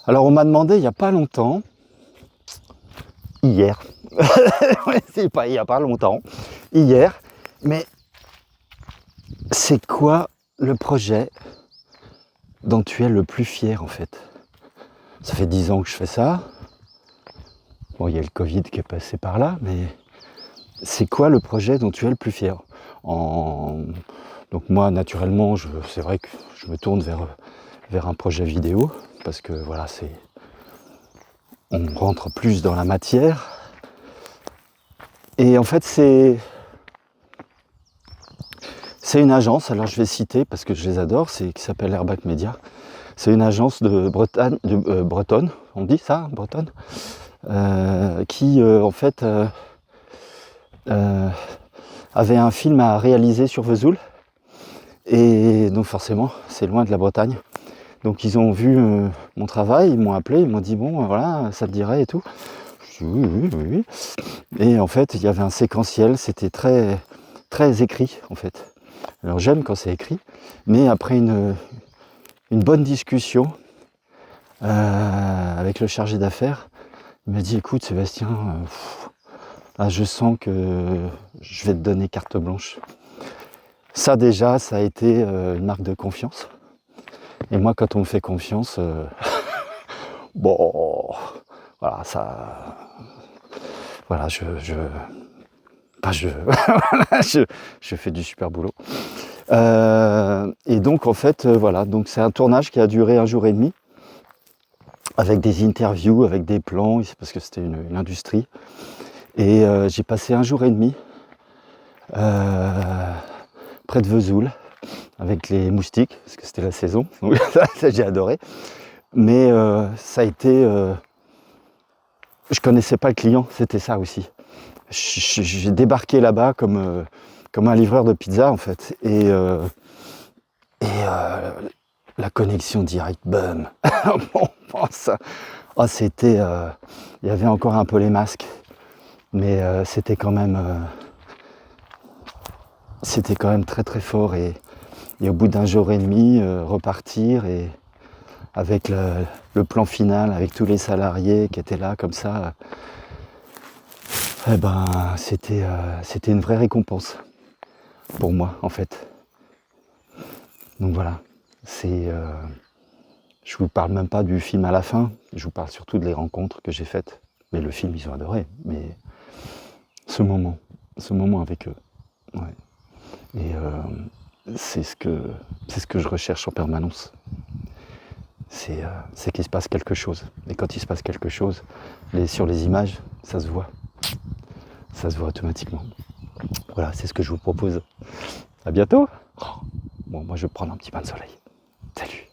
Alors on m'a demandé il n'y a pas longtemps, hier, c'est pas il n'y a pas longtemps, hier, mais c'est quoi le projet dont tu es le plus fier en fait? Ça fait 10 ans que je fais ça. Bon, il y a le Covid qui est passé par là, mais c'est quoi le projet dont tu es le plus fier? Donc moi, naturellement, c'est vrai que je me tourne vers un projet vidéo, parce que voilà, on rentre plus dans la matière. Et en fait, c'est une agence, alors je vais citer parce que je les adore, qui s'appelle Airback Media. C'est une agence de Bretagne, bretonne, on dit ça, bretonne, qui en fait avait un film à réaliser sur Vesoul. Et donc forcément, c'est loin de la Bretagne. Donc ils ont vu mon travail, ils m'ont appelé, ils m'ont dit bon voilà, ça te dirait et tout. Je dis oui. Et en fait, il y avait un séquentiel, c'était très, très écrit en fait. Alors j'aime quand c'est écrit, mais après une bonne discussion avec le chargé d'affaires, il m'a dit écoute Sébastien, là, je sens que je vais te donner carte blanche. Ça déjà, ça a été une marque de confiance. Et moi, quand on me fait confiance, bon, voilà, ça, voilà, je fais du super boulot. Et donc, en fait, voilà, donc c'est un tournage qui a duré 1 jour et demi, avec des interviews, avec des plans, parce que c'était une industrie. Et j'ai passé 1 jour et demi près de Vesoul, avec les moustiques, parce que c'était la saison, donc ça j'ai adoré. Mais ça a été... je connaissais pas le client, c'était ça aussi. J'ai débarqué là-bas comme un livreur de pizza en fait. Et la connexion directe, bum. Bon, ça, oh, c'était... il y avait encore un peu les masques, mais c'était quand même très très fort. Et au bout d'1 jour et demi, repartir et avec le plan final, avec tous les salariés qui étaient là comme ça, eh ben, c'était une vraie récompense pour moi en fait. Donc voilà, je vous parle même pas du film à la fin, je vous parle surtout des rencontres que j'ai faites. Mais le film, ils ont adoré, mais ce moment avec eux, ouais. Et c'est ce que je recherche en permanence. C'est qu'il se passe quelque chose. Et quand il se passe quelque chose, sur les images, ça se voit. Ça se voit automatiquement. Voilà, c'est ce que je vous propose. À bientôt. Bon, moi je vais prendre un petit bain de soleil. Salut.